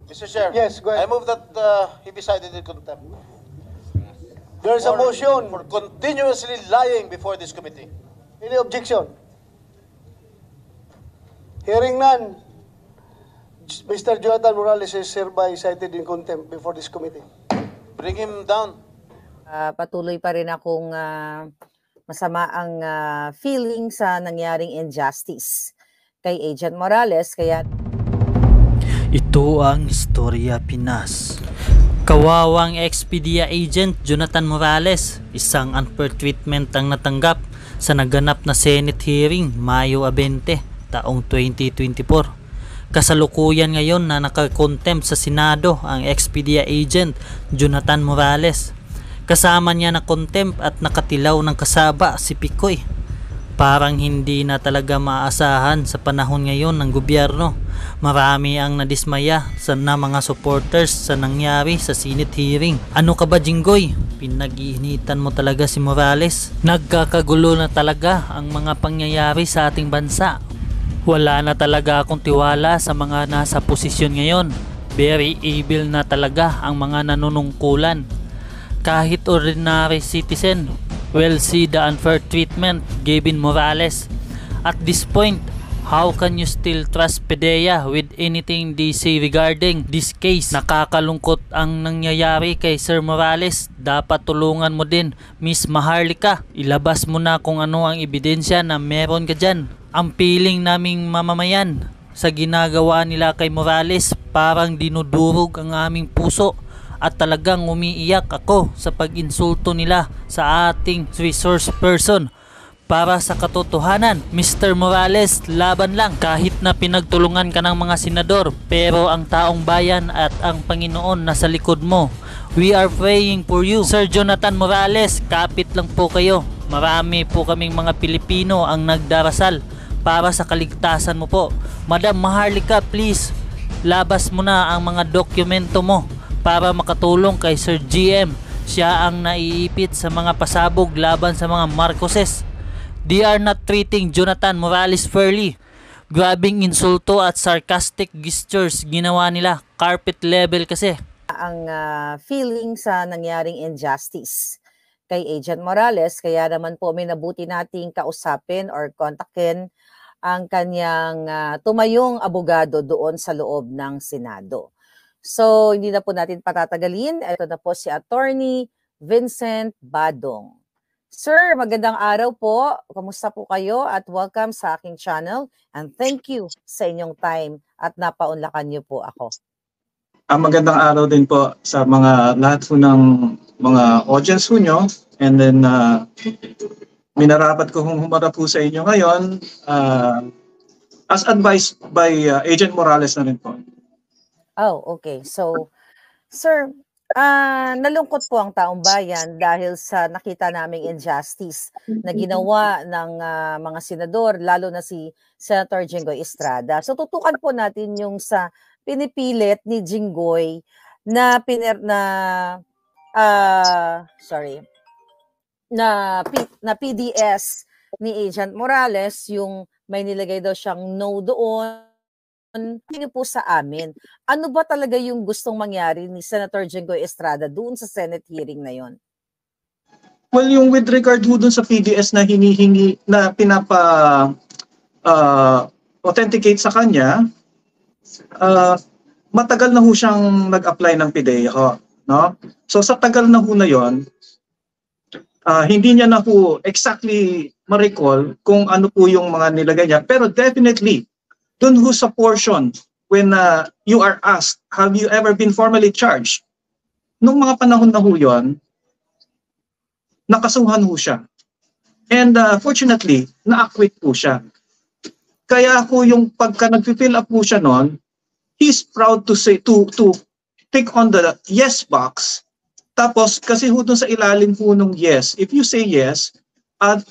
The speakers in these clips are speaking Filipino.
Mr. Chair, Yes, go I ahead. move that he be cited in contempt There's a motion. for continuously lying before this committee. Any objection? Hearing none, Mr. Jonathan Morales is hereby cited in contempt before this committee. Bring him down. Patuloy pa rin akong masama ang feeling sa nangyaring injustice kay Agent Morales. Kaya ito ang Istorya Pinas. Kawawang Expedia agent Jonathan Morales, isang unfair treatment ang natanggap sa naganap na Senate hearing Mayo 20, taong 2024. Kasalukuyan ngayon na nakakontempt sa Senado ang Expedia agent Jonathan Morales. Kasama niya na contempt at nakatilaw ng kasaba si Picoy. Parang hindi na talaga maasahan sa panahon ngayon ng gobyerno. Marami ang nadismaya sa mga supporters sa nangyari sa Senate hearing. Ano ka ba, Jinggoy? Pinag-iinitan mo talaga si Morales. Nagkakagulo na talaga ang mga pangyayari sa ating bansa. Wala na talaga akong tiwala sa mga nasa posisyon ngayon. Very evil na talaga ang mga nanunungkulan. Kahit ordinary citizen will see the unfair treatment given Morales. At this point, how can you still trust PDEA with anything they say regarding this case? Nakakalungkot ang nangyayari kay Sir Morales. Dapat tulungan mo din, Miss Maharlika. Ilabas mo na kung ano ang ebidensya na meron ka dyan. Ang feeling naming mamamayan sa ginagawa nila kay Morales, parang dinudurog ang aming puso. At talagang umiiyak ako sa pag-insulto nila sa ating resource person. Para sa katotohanan, Mr. Morales, laban lang. Kahit na pinagtulungan ka ng mga senador, pero ang taong bayan at ang Panginoon nasa likod mo. We are praying for you. Sir Jonathan Morales, kapit lang po kayo. Marami po kaming mga Pilipino ang nagdarasal para sa kaligtasan mo po. Madam Maharlika, please, labas mo na ang mga dokumento mo para makatulong kay Sir GM. Siya ang naiipit sa mga pasabog laban sa mga Marcoses. They are not treating Jonathan Morales fairly. Grabing insulto at sarcastic gestures ginawa nila. Carpet level kasi. ang feeling sa nangyaring injustice kay Agent Morales. Kaya naman po may nabuti nating kausapin or kontakin ang kanyang tumayong abogado doon sa loob ng Senado. So, hindi na po natin patatagalin. Ito na po si Attorney Vincent Badong. Sir, magandang araw po. Kamusta po kayo? At welcome sa aking channel. And thank you sa inyong time at napaunlakan niyo po ako. Magandang araw din po sa mga lahat po ng mga audience po nyo. And then, minarapat ko kung humarap po sa inyo ngayon as advised by Agent Morales na rin po. Oh, okay. So, sir, nalungkot po ang taong bayan dahil sa nakita naming injustice na ginawa ng mga senador, lalo na si Senator Jinggoy Estrada. So, tutukan po natin yung sa pinipilit ni Jinggoy na na PDS ni Agent Morales, yung may nilagay daw siyang no doon. Tingin po sa amin, ano ba talaga yung gustong mangyari ni Senator Jinggoy Estrada doon sa Senate hearing na yon? Well, yung with regard ho dun sa PDS na hinihingi na authenticate sa kanya, matagal na ho siyang nag-apply ng PDEA ho, no? So sa tagal na ho na yon, hindi niya na ho exactly ma-recall kung ano po yung mga nilagay niya, pero definitely dun ho sa portion when you are asked, have you ever been formally charged? Nung mga panahon na ho yun, nakasuhan ho siya. And fortunately, na-acquit po siya. Kaya ho yung pagka nag-fill up po siya noon, he's proud to say, to take on the yes box. Tapos, kasi ho dun sa ilalim po nung yes, if you say yes,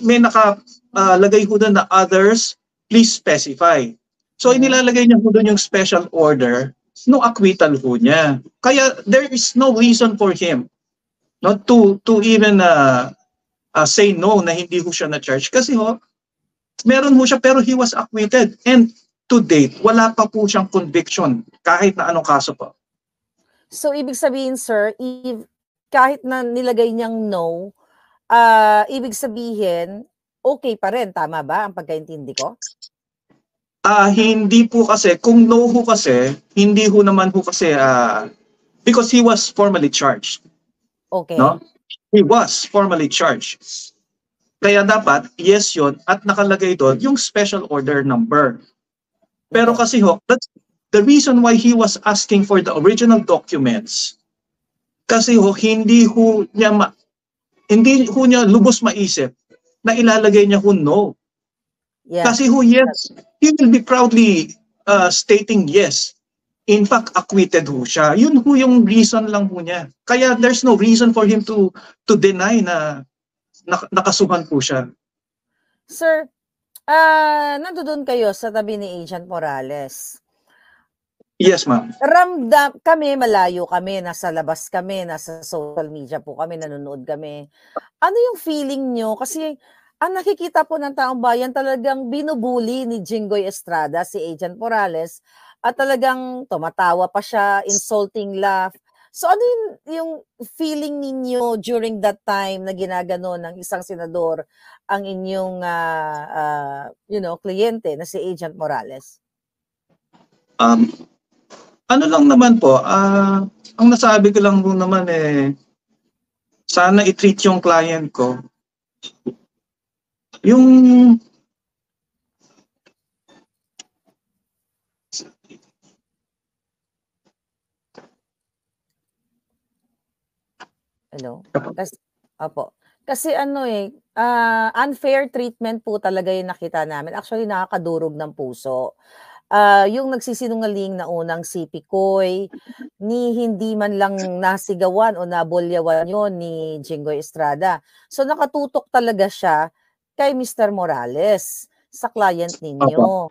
may nakalagay ho dun na others, please specify. So inilalagay niya po doon yung special order no acquittal po niya. Kaya there is no reason for him not to even say no na hindi ho siya na-charge. Kasi ho, meron ho siya pero he was acquitted. And to date, wala pa po siyang conviction kahit na anong kaso po. So, ibig sabihin, sir, kahit na nilagay niyang no, ibig sabihin, okay pa rin. Tama ba ang pagkaintindi ko? Hindi po kasi, kung no ho kasi, hindi ho naman ho kasi, because he was formally charged. Okay. No? He was formally charged. Kaya dapat, yes yun, at nakalagay doon yung special order number. Pero kasi ho, that's the reason why he was asking for the original documents. Kasi ho, hindi ho niya lubos maisip na ilalagay niya ho no. Yeah. Kasi ho, yes, he will be proudly stating yes. In fact, acquitted ho siya. Yun ho yung reason lang ho niya. Kaya there's no reason for him to deny na nakasuhan po siya. Sir, nandoon kayo sa tabi ni Agent Morales. Yes, ma'am. Ramdam kami, malayo kami, nasa labas kami, nasa social media po kami, nanonood kami. Ano yung feeling nyo? Kasi ang nakikita po ng taong bayan, talagang binubuli ni Jinggoy Estrada, si Agent Morales, at talagang tumatawa pa siya, insulting laugh. So ano yung feeling ninyo during that time na ginagano ng isang senador ang inyong kliyente na si Agent Morales? Ano lang naman po, ang nasabi ko lang po naman sana i-treat yung client ko. Yung Hello? Kasi unfair treatment po talaga yung nakita namin. Actually, nakakadurog ng puso. Yung nagsisinungaling na unang si Picoy, ni hindi man lang nasigawan o nabulyawan yon ni Jinggoy Estrada. So nakatutok talaga siya kay Mr. Morales, sa client ninyo.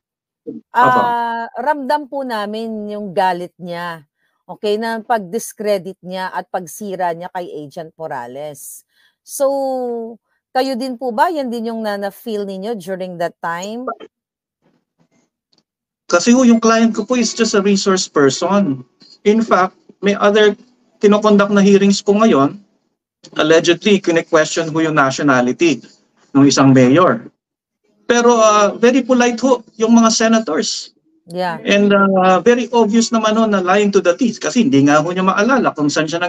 Ramdam po namin yung galit niya. Okay, na pag-discredit niya at pagsira niya kay Agent Morales. So, kayo din po ba? Yan din yung na-feel ninyo during that time? Kasi yung client ko po is just a resource person. In fact, may other kinokonduct na hearings po ngayon, allegedly, kine-question ko yung nationality ng isang mayor. Pero very polite ho yung mga senators. Yeah. And very obvious naman ho na lying to the teeth kasi hindi nga ho niya maalala kung saan siya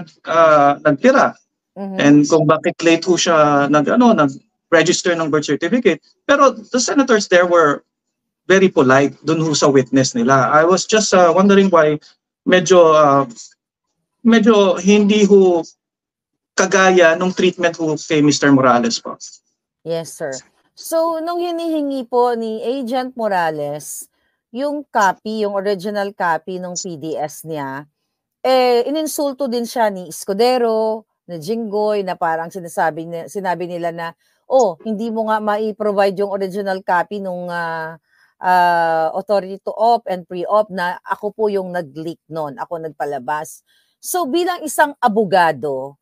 nagtira. And kung bakit late ho siya nag-register ng birth certificate. Pero the senators there were very polite dun ho sa witness nila. I was just wondering why medyo hindi ho kagaya nung treatment ho kay Mr. Morales po. Yes, sir. So, nung hinihingi po ni Agent Morales yung copy, yung original copy ng PDS niya, ininsulto din siya ni Escudero, ni Jinggoy, na parang sinabi nila na, hindi mo nga mai-provide yung original copy nung authority to op and pre-op na ako po yung nag-leak nun, ako nagpalabas. So bilang isang abogado,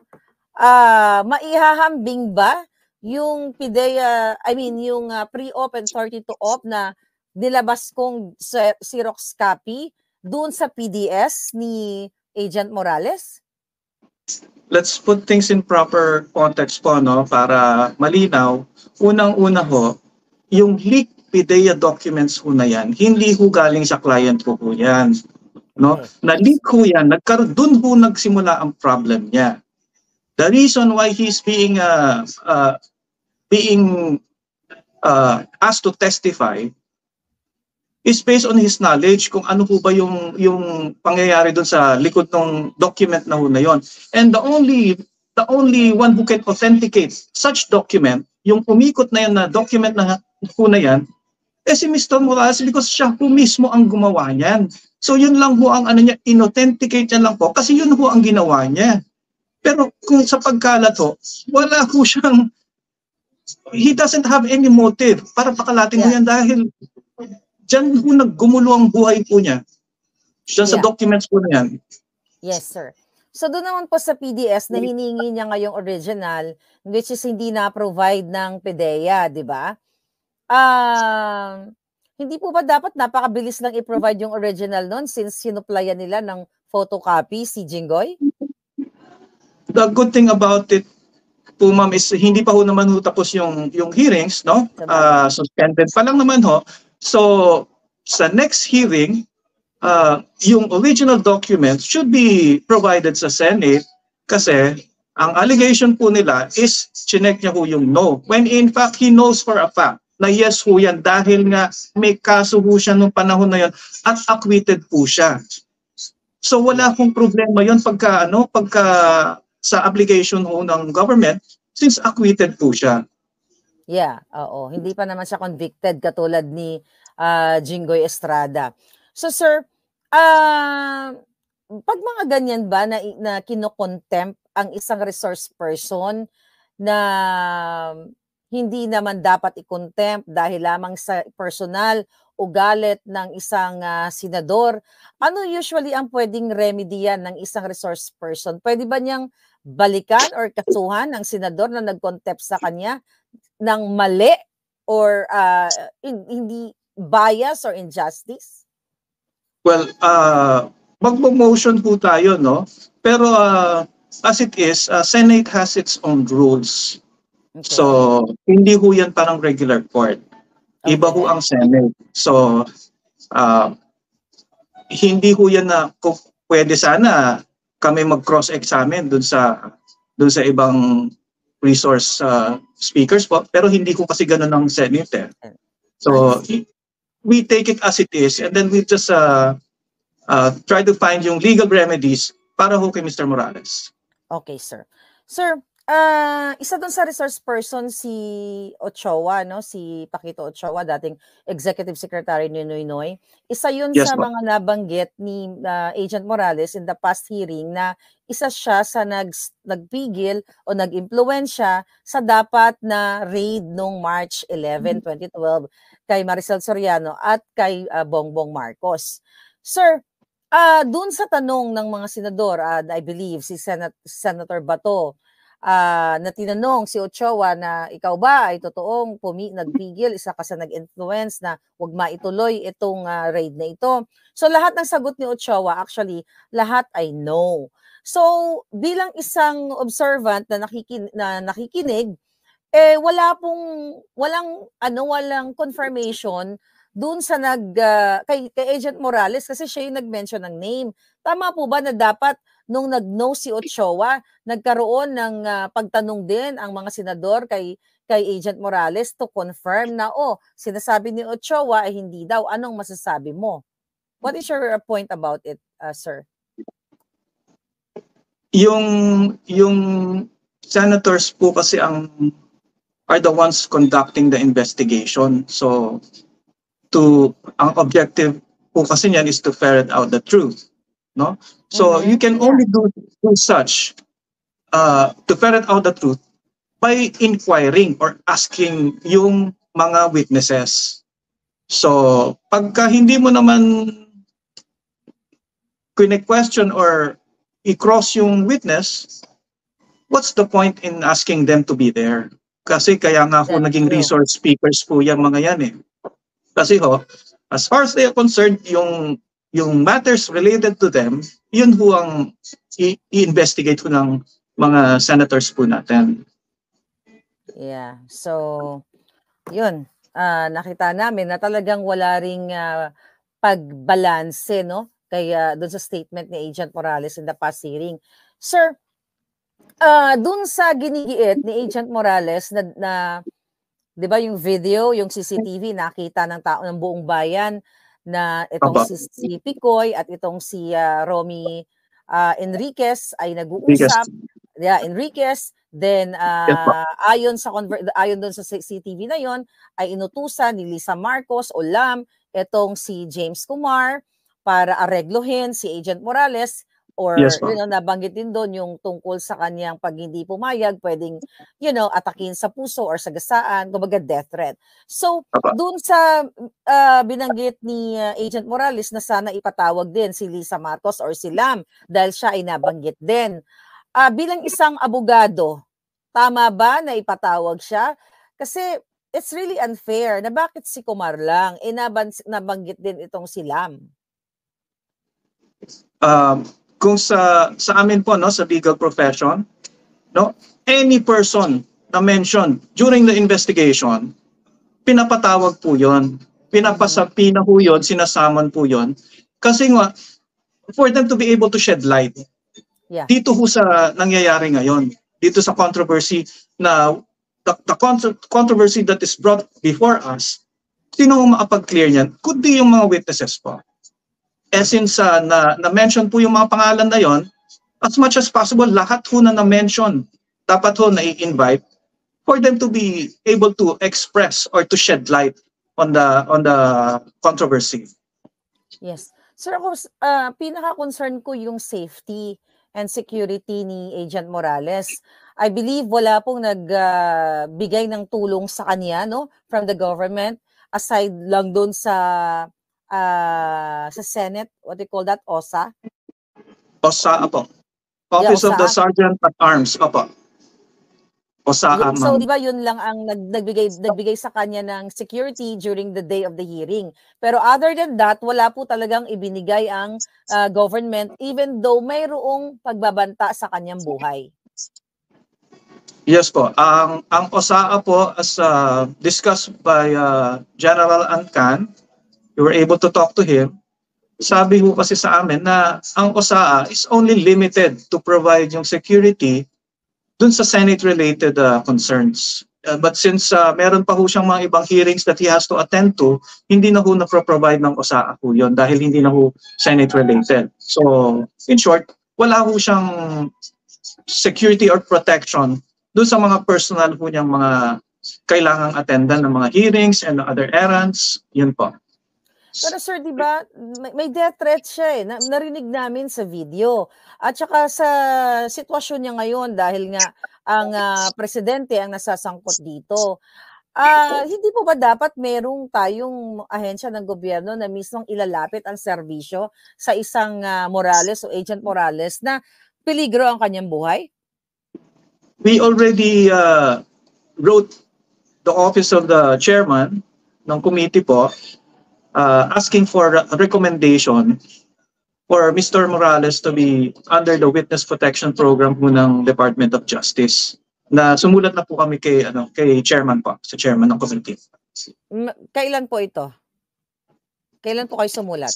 maihahambing ba yung PIDEA, yung pre-op and authority to op na nilabas kong Xerox copy doon sa PDS ni Agent Morales? Let's put things in proper context po, no, para malinaw. Unang-una ho, yung leaked PIDEA documents ho na yan, hindi ho galing sa client ko ho yan. No? Okay. Na-leak ho yan, doon ho nagsimula ang problem niya. The reason why he's being asked to testify is based on his knowledge kung ano po ba yung pangyayari doon sa likod ng document na ho na yon. And the only one who can authenticate such document, yung umikot na yan na document na ho na yan, si Mr. Morales because siya po mismo ang gumawa niyan. So yun lang ho ang niya, inauthenticate niya lang po kasi yun ho ang ginawa niya. Pero kung sa pagkalat ho, wala ho siyang, he doesn't have any motive para pakalating ho yan dahil diyan ho naggumulo ang buhay po niya. Diyan sa documents po na yan. Yes, sir. So doon naman po sa PDS na hiningi niya ngayong original, which is hindi na-provide ng PIDEA, di ba? Hindi po ba dapat napakabilis lang i-provide yung original nun since sinuplayan nila ng photocopy si Jinggoy? The good thing about it po, ma'am, is hindi pa ho naman ho tapos yung hearings, no? Suspended pa lang naman ho. So, sa next hearing, yung original documents should be provided sa Senate kasi ang allegation po nila is chinek niya ho yung no. When in fact, he knows for a fact na yes ho yan dahil nga may kaso ho siya nung panahon na yon at acquitted po siya. So wala akong problema yon pagka sa application ho ng government since acquitted po siya. Yeah, oo. Hindi pa naman siya convicted katulad ni Jinggoy Estrada. So sir, pag mga ganyan ba na kino-contempt ang isang resource person na hindi naman dapat i-contempt dahil lamang sa personal o galit ng isang senador, ano usually ang pwedeng remedy yan ng isang resource person? Pwede ba niyang balikan or kasuhan ng senador na nag-contempt sa kanya ng mali or hindi bias or injustice? Well, magmo-motion po tayo, no? Pero as it is, Senate has its own rules. Okay. So, hindi ho yan parang regular court. Iba ho ang Senate. So, hindi ho yan na pwede sana kami mag-cross-examine dun sa ibang resource speakers po. Pero hindi ko kasi ganun ang Senate. So, we take it as it is and then we just try to find yung legal remedies para ho kay Mr. Morales. Okay, sir. Sir, isa doon sa resource person si Ochoa, no? Si Paquito Ochoa, dating Executive Secretary ni Noynoy. Isa yun Yes, sa ma'am. mga nabanggit ni Agent Morales in the past hearing na isa siya sa nagpigil o nag-impluwensya sa dapat na raid noong March 11, 2012 kay Maricel Soriano at kay Bongbong Marcos. Sir, doon sa tanong ng mga senador, I believe si Senator Bato, na tinanong si Ochoa na ikaw ba ay totoong nagpigil, isa ka sa nag-influence na wag maituloy itong raid na ito. So lahat ng sagot ni Ochoa, actually, lahat ay no. So bilang isang observant na nakikinig, walang confirmation doon sa kay Agent Morales kasi siya yung nag-mention ng name. Tama po ba na dapat nung nag-no si Ochoa, nagkaroon ng pagtanong din ang mga senador kay Agent Morales to confirm na sinasabi ni Ochoa ay hindi daw. Anong masasabi mo? What is your point about it, sir? Yung senators po kasi are the ones conducting the investigation. So ang objective po kasi niyan is to ferret out the truth, no? So you can only do such to ferret out the truth by inquiring or asking yung mga witnesses. So pagka hindi mo naman question or i-cross yung witness, what's the point in asking them to be there? Kasi kaya nga ho naging resource speakers po yung mga yan eh. Kasi as far as they are concerned, yung matters related to them, yun ho ang i-investigate ho ng mga senators po natin. Yeah. So, yun. Nakita namin na talagang wala ring pagbalanse, no? Kaya doon sa statement ni Agent Morales in the past hearing. Sir, doon sa ginigiit ni Agent Morales na 'di ba yung video, yung CCTV nakita ng tao ng buong bayan na itong si Picoy at itong si Romy Enriquez ay nag-uusap. Yeah, Enriquez. Then ayon doon sa CCTV na yon ay inutusan ni Lisa Marcos o Lam itong si James Kumar para areglohin si Agent Morales. Or, nabanggit din doon yung tungkol sa kanyang pag hindi pumayag, pwedeng, atakin sa puso or sa gasaan, kumbaga death threat. So, doon sa binanggit ni Agent Morales na sana ipatawag din si Lisa Marcos or si Lam dahil siya ay nabanggit din. Bilang isang abogado, tama ba na ipatawag siya? Kasi it's really unfair na bakit si Kumar lang, nabanggit din itong si Lam. kung sa amin po, no, sa legal profession, no, any person na mentioned during the investigation, pinapatawag po yon, pinapasapina po yon, sinasaman po yon, kasi nga for them to be able to shed light dito ho sa nangyayari ngayon, dito sa controversy na the controversy that is brought before us. Sino ang makapag-clear niyan? Could be yung mga witnesses po. Since na-mention po yung mga pangalan na yon, as much as possible, lahat ho na na-mention, dapat ho na-i-invite for them to be able to express or to shed light on the controversy. Yes. Sir, ako, pinaka-concern ko yung safety and security ni Agent Morales. I believe wala pong nagbigay ng tulong sa kanya, no, from the government, aside lang doon sa Senate, what do you call that, OSA? OSA po. Office of the Sergeant at Arms, opo. OSA. So, di ba yun lang ang nagbigay sa kanya ng security during the day of the hearing. Pero other than that, wala po talagang ibinigay ang government even though mayroong pagbabanta sa kanyang buhay. Yes po. Ang OSA po, as discussed by General Ancan, you were able to talk to him. Sabi ho kasi sa amin na ang OSA is only limited to provide yung security dun sa Senate-related concerns. But since meron pa ho siyang mga ibang hearings that he has to attend to, hindi na ho na-provide ng OSA ho yun dahil hindi na ho Senate-related. So, in short, wala ho siyang security or protection dun sa mga personal ho niyang mga kailangang attendan ng mga hearings and other errands. Yun po. Pero sir, di ba, may death threat siya eh. Narinig namin sa video. At saka sa sitwasyon niya ngayon dahil nga ang presidente ang nasasangkot dito. Hindi po ba dapat merong tayong ahensya ng gobyerno na mismong ilalapit ang serbisyo sa isang Morales o Agent Morales na peligro ang kanyang buhay? We already wrote the office of the chairman ng committee po asking for a recommendation for Mr. Morales to be under the witness protection program po ng Department of Justice. Na sumulat na po kami kay chairman po, sa chairman ng committee. Kailan po ito? Kailan po kayo sumulat?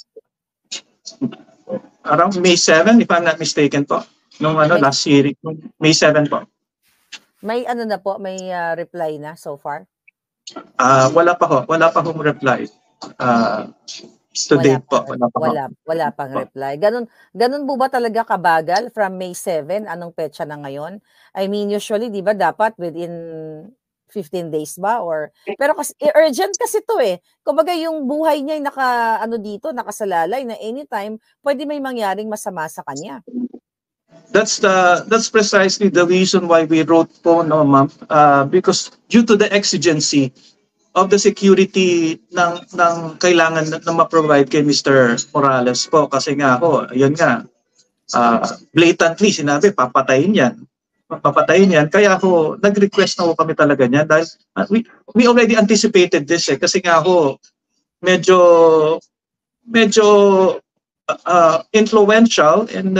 Around May 7, if I'm not mistaken po. Nung last hearing, May 7 po. May na po, may reply na so far? Wala pa hong reply. To date po, wala pang reply. Ganun po ba talaga kabagal from May 7? Anong petsa na ngayon? I mean, usually, di ba, dapat within 15 days ba? Pero kasi, urgent kasi to eh. Kumbaga yung buhay niya ay nakasalalay na anytime, pwede may mangyaring masama sa kanya. That's precisely the reason why we wrote po, no, ma'am, because due to the exigency of the security ng kailangan na ma-provide kay Mr. Morales po, kasi nga ako, ayun nga, blatantly sinabi, papatayin yan. Kaya ako, nag-request na ako kami talaga niyan dahil we already anticipated this eh, kasi nga ako, medyo influential and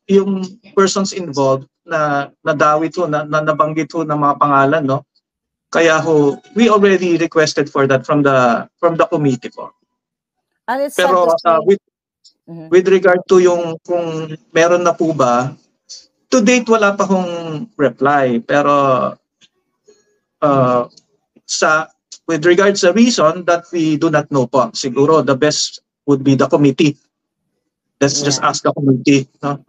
yung persons involved na nadawit ho, na nabanggit ho ng mga pangalan, no? Kaya ho, we already requested for that from the committee po. Pero with regard to yung kung meron na po ba, to date wala pa hong reply. Pero with regards sa reason that we do not know po, siguro the best would be the committee. Let's just ask the committee. No?